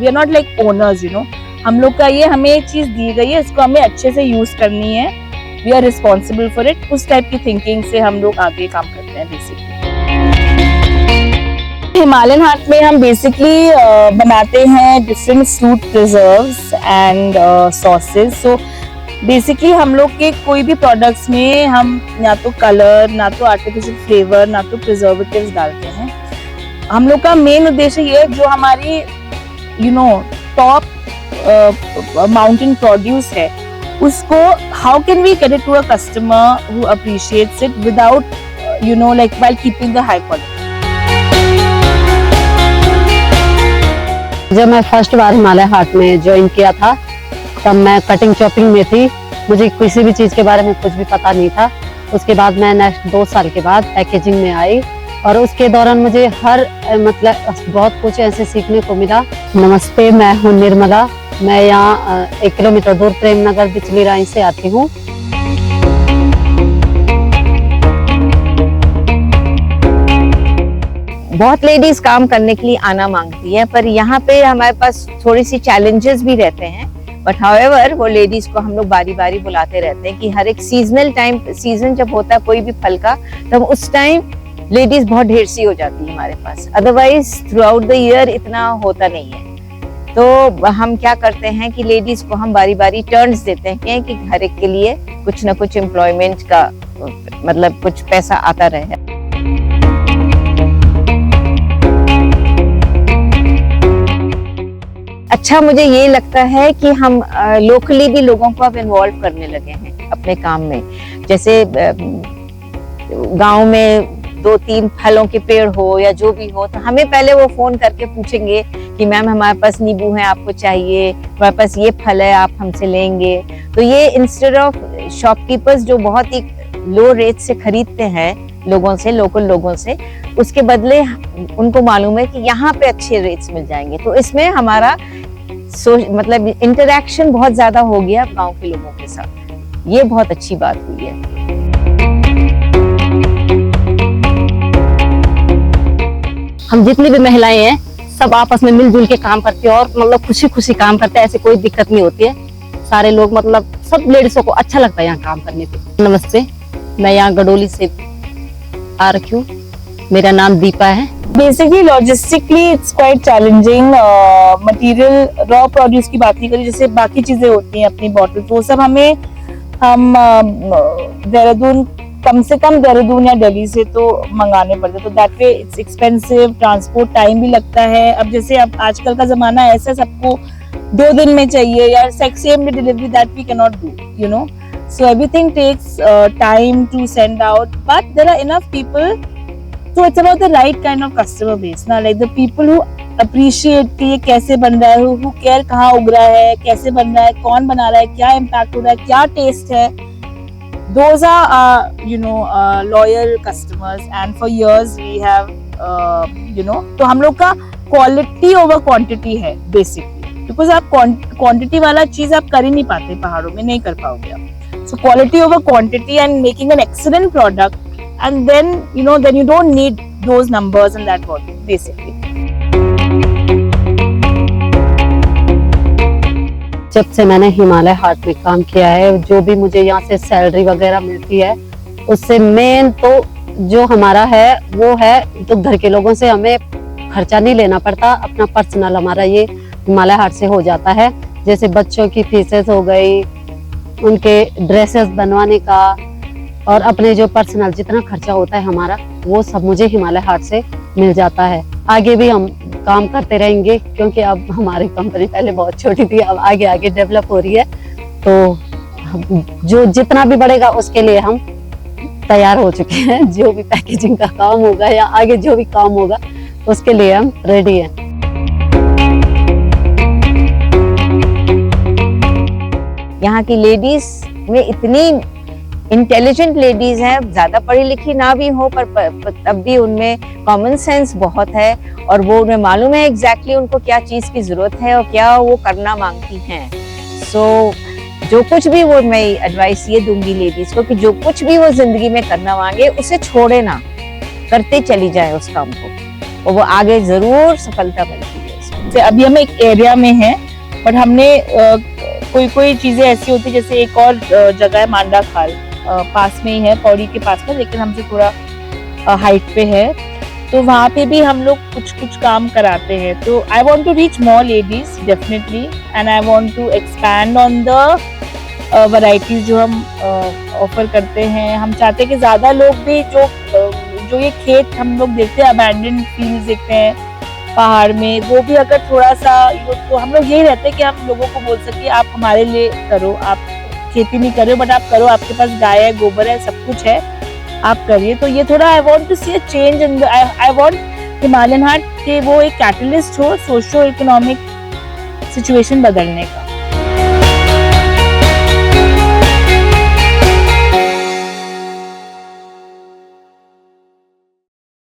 Are not like owners, you know. हम लोग का ये, हमें एक चीज दी गई है, इसको हमें अच्छे से यूज करनी है, we are responsible for it. उस टाइप की थिंकिंग से हम लोग आगे काम करते हैं बेसिकली। हिमालयन हार्ट में हम बेसिकली बनाते हैं different fruit preserves and sausage. So basically हम लोग के कोई भी प्रोडक्ट्स में हम ना तो कलर, ना तो आर्टिफिशियल फ्लेवर, ना तो प्रिजर्वेटिव्स डालते हैं। हम लोग का मेन उद्देश्य ये, जो हमारी you know top mountain produce है, उसको how can we get it to a customer who appreciates it without you know like while keeping the high quality. जब मैं फर्स्ट बार हिमालय हार्ट में ज्वाइन किया था, तब मैं कटिंग चॉपिंग में थी, मुझे किसी भी चीज के बारे में कुछ भी पता नहीं था। उसके बाद मैं नेक्स्ट 2 साल के बाद पैकेजिंग में आई, और उसके दौरान मुझे हर मतलब बहुत कुछ ऐसे सीखने को मिला। नमस्ते, मैं हूँ निर्मला, मैं यहाँ 1 किलोमीटर दूर प्रेमनगर बिचली राइन से आती हूँ। बहुत लेडीज काम करने के लिए आना मांगती है, पर यहाँ पे हमारे पास थोड़ी सी चैलेंजेस भी रहते हैं। बट हाउएवर वो लेडीज को हम लोग बारी बारी बुलाते रहते हैं कि हर एक सीजनल टाइम, सीजन जब होता है कोई भी फल का, तब उस टाइम लेडीज बहुत ढेर सी हो जाती है हमारे पास। Otherwise throughout the year इतना होता नहीं है। तो हम क्या करते हैं कि लेडीज को हम बारी बारी टर्न्स देते हैं कि हर एक के लिए कुछ ना कुछ एम्प्लॉयमेंट का मतलब कुछ पैसा आता रहे। अच्छा, मुझे ये लगता है कि हम लोकली भी लोगों को अब इन्वॉल्व करने लगे हैं अपने काम में। जैसे गांव में 2-3 फलों के पेड़ हो या जो भी हो, तो हमें पहले वो फोन करके पूछेंगे कि मैम हमारे पास नींबू है, आपको चाहिए, हमारे पास ये फल है, आप हमसे लेंगे। तो ये इंस्टेड ऑफ शॉपकीपर्स जो बहुत ही लो रेट से खरीदते हैं लोगों से, लोकल लोगों से, उसके बदले उनको मालूम है कि यहाँ पे अच्छे रेट्स मिल जाएंगे। तो इसमें हमारा मतलब इंटरेक्शन बहुत ज्यादा हो गया गांव के लोगों के साथ। ये बहुत अच्छी बात हुई है। हम जितनी भी महिलाएं हैं सब आपस में मिलजुल के काम करते हैं और मतलब खुशी खुशी काम करते हैं, ऐसे कोई दिक्कत नहीं होती है। सारे लोग मतलब सब लेडीजों को अच्छा लगता है यहाँ काम करने पे। नमस्ते, मैं यहाँ गडोली से आ रखी हूँ, मेरा नाम दीपा है। Basically logistically it's quite challenging. Material raw produce की बात नहीं करी, जैसे बाकी चीजें होती हैं अपनी बॉटल, तो सब हम देहरादून, कम से कम देहरादून या दिल्ली से तो मंगाने पड़ते, तो that way it's expensive, transport time भी लगता है। अब जैसे अब आजकल का जमाना ऐसा, सबको 2 दिन में चाहिए या same day delivery, that we can not do, you know. So everything takes time to send out, but there are enough people. So it's about the right kind of customer base, ना, like the people who appreciate कि ये कैसे बन रहा है, who care कहाँ उग रहा है, कैसे बन रहा है, कौन बना रहा है, क्या impact हो रहा है, क्या taste है. Those are you know loyal customers, and for years we have you know, तो हम लोग का quality over quantity है basically, because आप quantity वाला चीज आप कर ही नहीं पाते, पहाड़ों में नहीं कर पाओगे आप. So quality over quantity and making an excellent product, and then you know, then you don't need those numbers and that volume basically. जब से मैंने हिमालय हार्ट में काम किया है, जो भी मुझे यहाँ से सैलरी वगैरह मिलती है, उससे मेन तो जो हमारा है वो है, तो घर के लोगों से हमें खर्चा नहीं लेना पड़ता, अपना पर्सनल हमारा ये हिमालय हार्ट से हो जाता है। जैसे बच्चों की फीसेस हो गई, उनके ड्रेसेस बनवाने का, और अपने जो पर्सनल जितना खर्चा होता है हमारा, वो सब मुझे हिमालय हार्ट से मिल जाता है। आगे भी हम काम करते रहेंगे, क्योंकि अब हमारी कंपनी पहले बहुत छोटी थी, अब आगे आगे डेवलप हो रही है, तो जो जितना भी बढ़ेगा उसके लिए हम तैयार हो चुके हैं। जो भी पैकेजिंग का काम होगा या आगे जो भी काम होगा, उसके लिए हम रेडी हैं। यहाँ की लेडीज में इतनी इंटेलिजेंट लेडीज हैं, ज्यादा पढ़ी लिखी ना भी हो, पर तब भी उनमें कॉमन सेंस बहुत है, और वो उन्हें मालूम है एग्जैक्टली उनको क्या चीज की जरूरत है और क्या वो करना मांगती हैं। सो जो कुछ भी वो, मैं एडवाइस ये दूंगी लेडीज को कि जो कुछ भी वो जिंदगी में करना मांगे, उसे छोड़े ना, करते चली जाए उस काम को, और वो आगे जरूर सफलता मिलती है इसमें। से अभी हम एक एरिया में हैं, बट हमने कोई चीजें ऐसी होती, जैसे एक और जगह है मांडा खाल, पास में ही है, पौड़ी के पास में, लेकिन हमसे थोड़ा हाइट पे है, तो वहाँ पे भी हम लोग कुछ काम कराते हैं। तो I want to reach more ladies definitely, and I want to expand on the varieties जो हम ऑफर करते हैं। हम चाहते हैं कि ज्यादा लोग भी जो ये खेत हम लोग देखते हैं, अबैंडन फील्ड्स देखते हैं पहाड़ में, वो भी अगर थोड़ा सा, तो हम लोग यही रहते हैं कि हम लोगों को बोल सके आप हमारे लिए करो, आप खेती नहीं कर रहे हो बट आप करो, आपके पास गाय है, गोबर है, सब कुछ है, आप करिए। तो ये थोड़ा I want to see a change in, I want Himalayan Heart के वो एक कैटलिस्ट हो सोशो इकोनॉमिक सिचुएशन बदलने का।